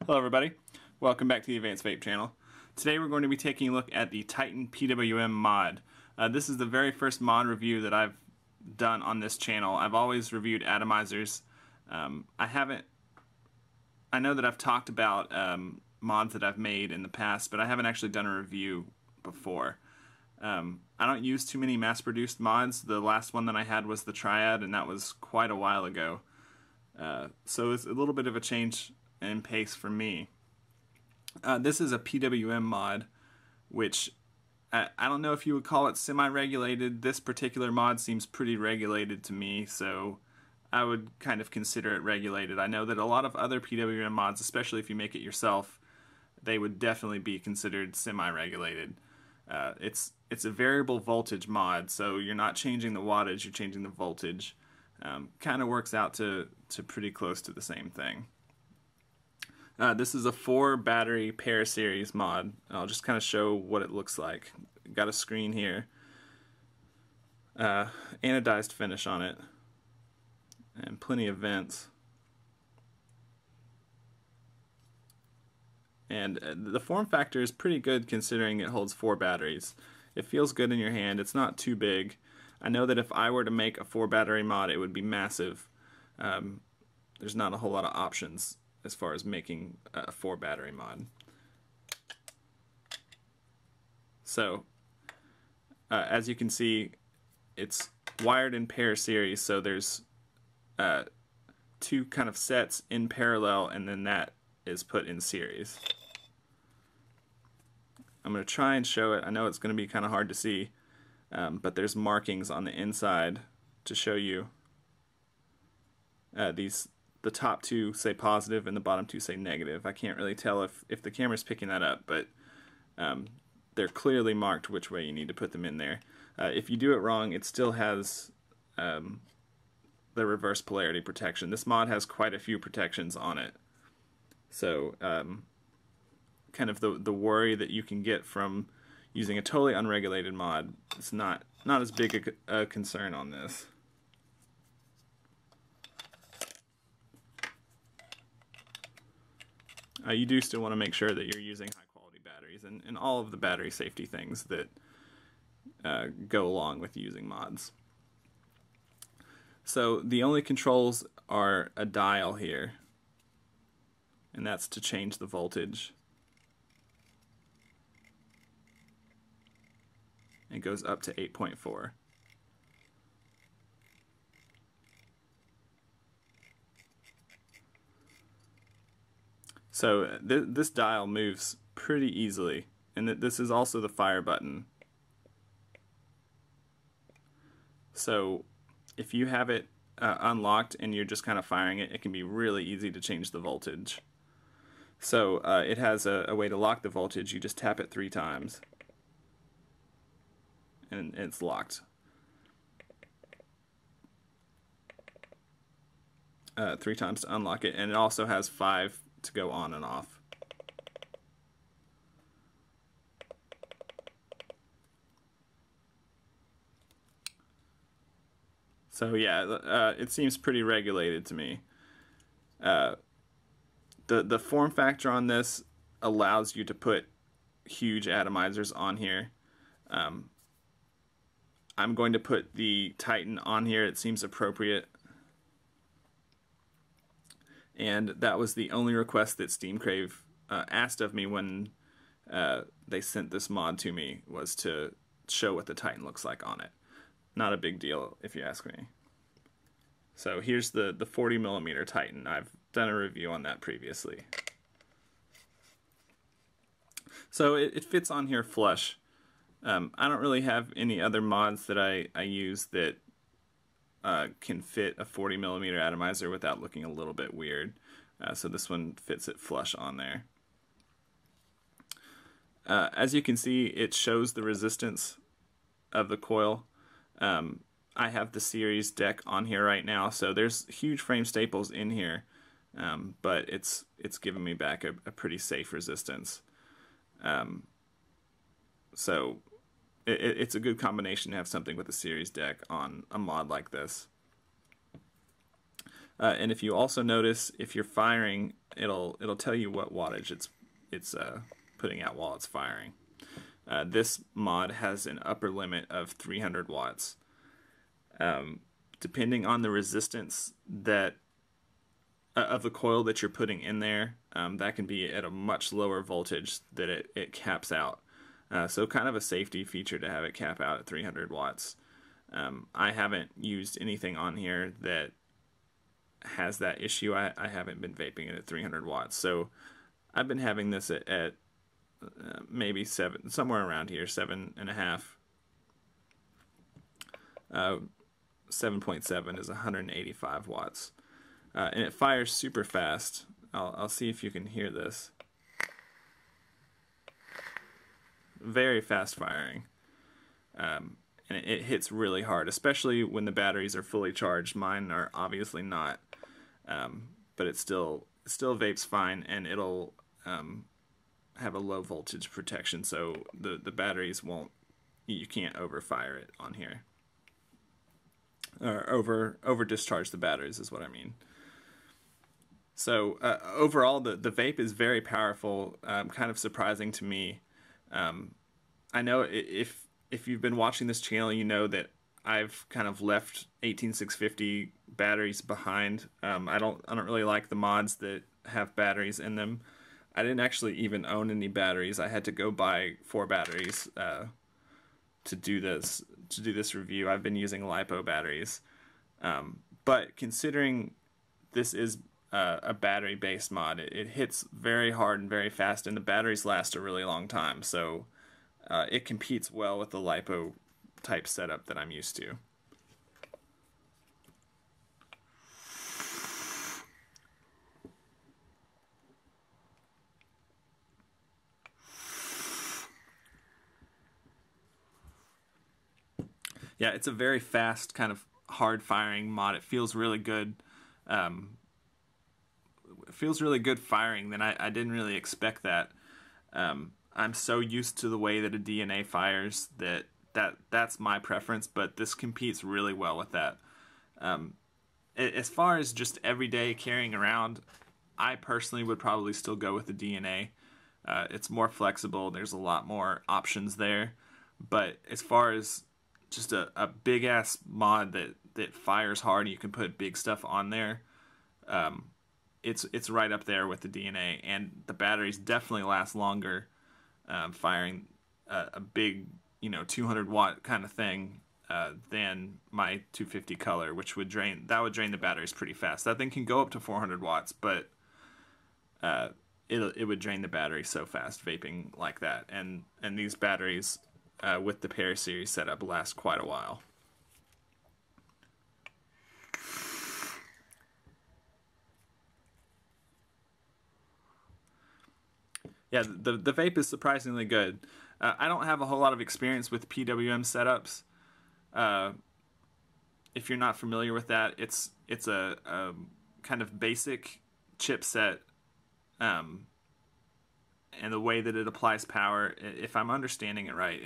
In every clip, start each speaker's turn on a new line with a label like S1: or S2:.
S1: Hello everybody, welcome back to the AdvancedVape channel. Today we're going to be taking a look at the TITAN PWM mod. This is the very first mod review that I've done on this channel. I've always reviewed atomizers. I know that I've talked about mods that I've made in the past, but I haven't actually done a review before. I don't use too many mass-produced mods. The last one that I had was the Triad, and that was quite a while ago. So it's a little bit of a change in pace for me. This is a PWM mod, which I don't know if you would call it semi-regulated. This particular mod seems pretty regulated to me, so I would kind of consider it regulated. I know that a lot of other PWM mods, especially if you make it yourself, they would definitely be considered semi-regulated. It's a variable voltage mod, so you're not changing the wattage, you're changing the voltage. Kind of works out to pretty close to the same thing. This is a 4 battery paraseries mod. I'll just kind of show what it looks like. Got a screen here. Anodized finish on it. And plenty of vents. And the form factor is pretty good considering it holds 4 batteries. It feels good in your hand. It's not too big. I know that if I were to make a 4 battery mod, it would be massive. There's not a whole lot of options as far as making a 4 battery mod. So, as you can see, it's wired in paraseries, so there's 2 kind of sets in parallel, and then that is put in series. I'm going to try and show it. I know it's going to be kind of hard to see, but there's markings on the inside to show you the top 2 say positive and the bottom 2 say negative. I can't really tell if the camera's picking that up, but they're clearly marked which way you need to put them in there. If you do it wrong, it still has the reverse polarity protection. This mod has quite a few protections on it. So kind of the worry that you can get from using a totally unregulated mod, it's not as big a concern on this. You do still want to make sure that you're using high quality batteries and all of the battery safety things that go along with using mods. So the only controls are a dial here, and that's to change the voltage. It goes up to 8.4. So this dial moves pretty easily, and this is also the fire button. So if you have it unlocked and you're just kind of firing it, it can be really easy to change the voltage. So it has a way to lock the voltage. You just tap it 3 times and it's locked. 3 times to unlock it, and it also has 5 to go on and off. So yeah, it seems pretty regulated to me. The form factor on this allows you to put huge atomizers on here. I'm going to put the Titan on here. It seems appropriate. And that was the only request that STEAMCRAVE asked of me when they sent this mod to me, was to show what the Titan looks like on it. Not a big deal if you ask me. So here's the 40mm Titan. I've done a review on that previously. So it fits on here flush. I don't really have any other mods that I use that can fit a 40mm atomizer without looking a little bit weird. So this one fits it flush on there. As you can see, it shows the resistance of the coil. I have the series deck on here right now, so there's huge frame staples in here, but it's giving me back a pretty safe resistance. So it's a good combination to have something with a series deck on a mod like this. And if you also notice, if you're firing, it'll tell you what wattage it's putting out while it's firing. This mod has an upper limit of 300 watts. Depending on the resistance that of the coil that you're putting in there, that can be at a much lower voltage that it caps out. So kind of a safety feature to have it cap out at 300 watts. I haven't used anything on here that has that issue. I haven't been vaping it at 300 watts. So I've been having this at maybe 7, somewhere around here, 7.5. 7.7 is 185 watts. And it fires super fast. I'll see if you can hear this. Very fast firing. And it hits really hard, especially when the batteries are fully charged. Mine are obviously not. But it still vapes fine, and it'll have a low voltage protection, so the batteries won't, you can't overfire it on here. Or over discharge the batteries is what I mean. So overall, the vape is very powerful, kind of surprising to me. I know if you've been watching this channel, you know that I've kind of left 18650 batteries behind. I don't really like the mods that have batteries in them. I didn't actually even own any batteries. I had to go buy 4 batteries to do this review. I've been using LiPo batteries, but considering this is a battery-based mod, it hits very hard and very fast, and the batteries last a really long time. So it competes well with the LiPo type setup that I'm used to. Yeah, it's a very fast, kind of hard-firing mod. It feels really good. It feels really good firing. Then I didn't really expect that. I'm so used to the way that a DNA fires that's my preference, but this competes really well with that. As far as just everyday carrying around, I personally would probably still go with the DNA. It's more flexible. There's a lot more options there. But as far as just a big ass mod that fires hard, you can put big stuff on there. It's right up there with the DNA, and the batteries definitely last longer. Firing a big 200 watt kind of thing than my 250 color, which would drain the batteries pretty fast. That thing can go up to 400 watts, but it would drain the battery so fast vaping like that. And these batteries with the paraseries setup last quite a while. Yeah, the vape is surprisingly good. I don't have a whole lot of experience with PWM setups. If you're not familiar with that, it's a kind of basic chipset, and the way that it applies power, if I'm understanding it right,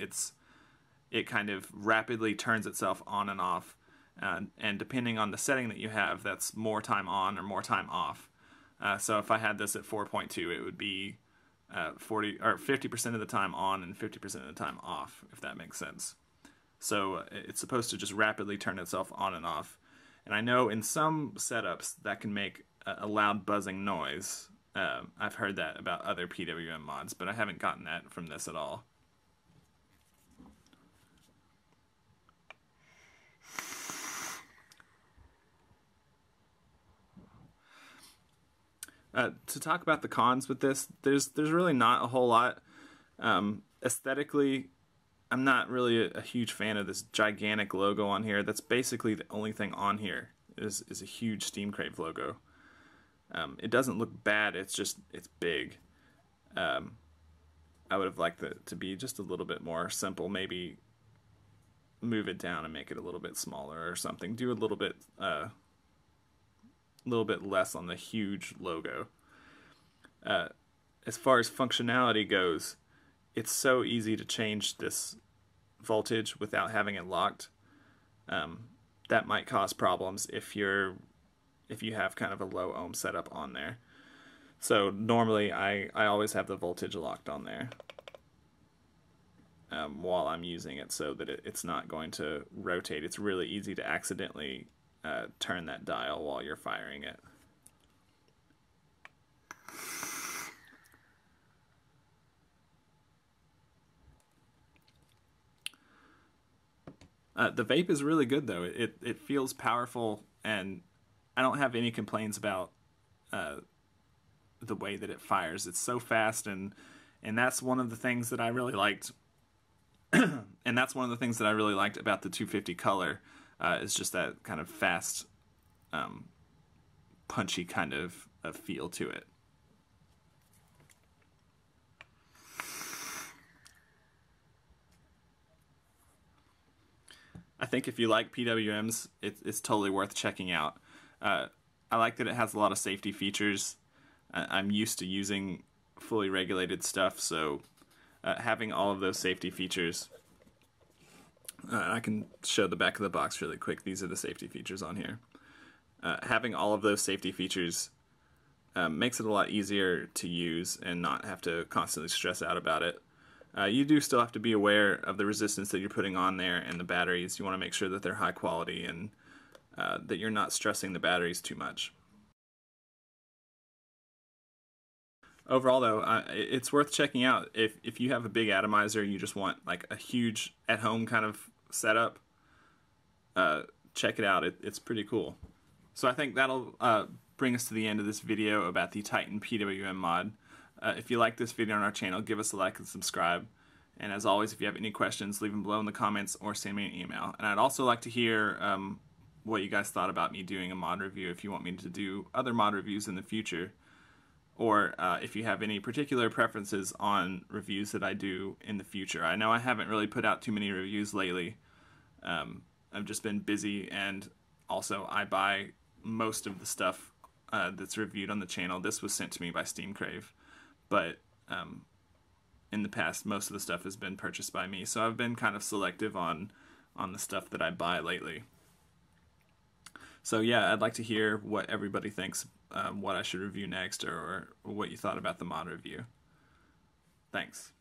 S1: it kind of rapidly turns itself on and off, and depending on the setting that you have, that's more time on or more time off. So if I had this at 4.2, it would be 40 or 50% of the time on and 50% of the time off, if that makes sense. So it's supposed to just rapidly turn itself on and off. And I know in some setups that can make a loud buzzing noise. I've heard that about other PWM mods, but I haven't gotten that from this at all. To talk about the cons with this, there's really not a whole lot. Aesthetically, I'm not really a huge fan of this gigantic logo on here. That's basically the only thing on here is a huge STEAMCRAVE logo. It doesn't look bad, it's big. I would have liked it to be just a little bit more simple, maybe move it down and make it a little bit smaller or something. Do a little bit less on the huge logo. As far as functionality goes, it's so easy to change this voltage without having it locked. That might cause problems if you're if you have kind of a low ohm setup on there. So normally I always have the voltage locked on there while I'm using it, so that it's not going to rotate. It's really easy to accidentally turn that dial while you're firing it. The vape is really good though. It feels powerful, and I don't have any complaints about the way that it fires. It's so fast, and that's one of the things that I really liked. And that's one of the things that I really liked about the 250 color, is just that kind of fast, punchy kind of feel to it. I think if you like PWMs, it's totally worth checking out. I like that it has a lot of safety features. I'm used to using fully regulated stuff, so having all of those safety features, I can show the back of the box really quick. These are the safety features on here. Having all of those safety features makes it a lot easier to use and not have to constantly stress out about it. You do still have to be aware of the resistance that you're putting on there and the batteries. You want to make sure that they're high quality and that you're not stressing the batteries too much. Overall though, it's worth checking out. If you have a big atomizer, you just want like a huge at-home kind of setup, check it out. It's pretty cool. So I think that'll bring us to the end of this video about the TITAN PWM mod. If you like this video on our channel, give us a like and subscribe. And as always, if you have any questions, leave them below in the comments or send me an email. And I'd also like to hear what you guys thought about me doing a mod review, if you want me to do other mod reviews in the future. Or if you have any particular preferences on reviews that I do in the future. I know I haven't really put out too many reviews lately. I've just been busy, and also I buy most of the stuff that's reviewed on the channel. This was sent to me by STEAMCRAVE, but in the past most of the stuff has been purchased by me, so I've been kind of selective on the stuff that I buy lately. So yeah, I'd like to hear what everybody thinks, what I should review next, or what you thought about the mod review. Thanks.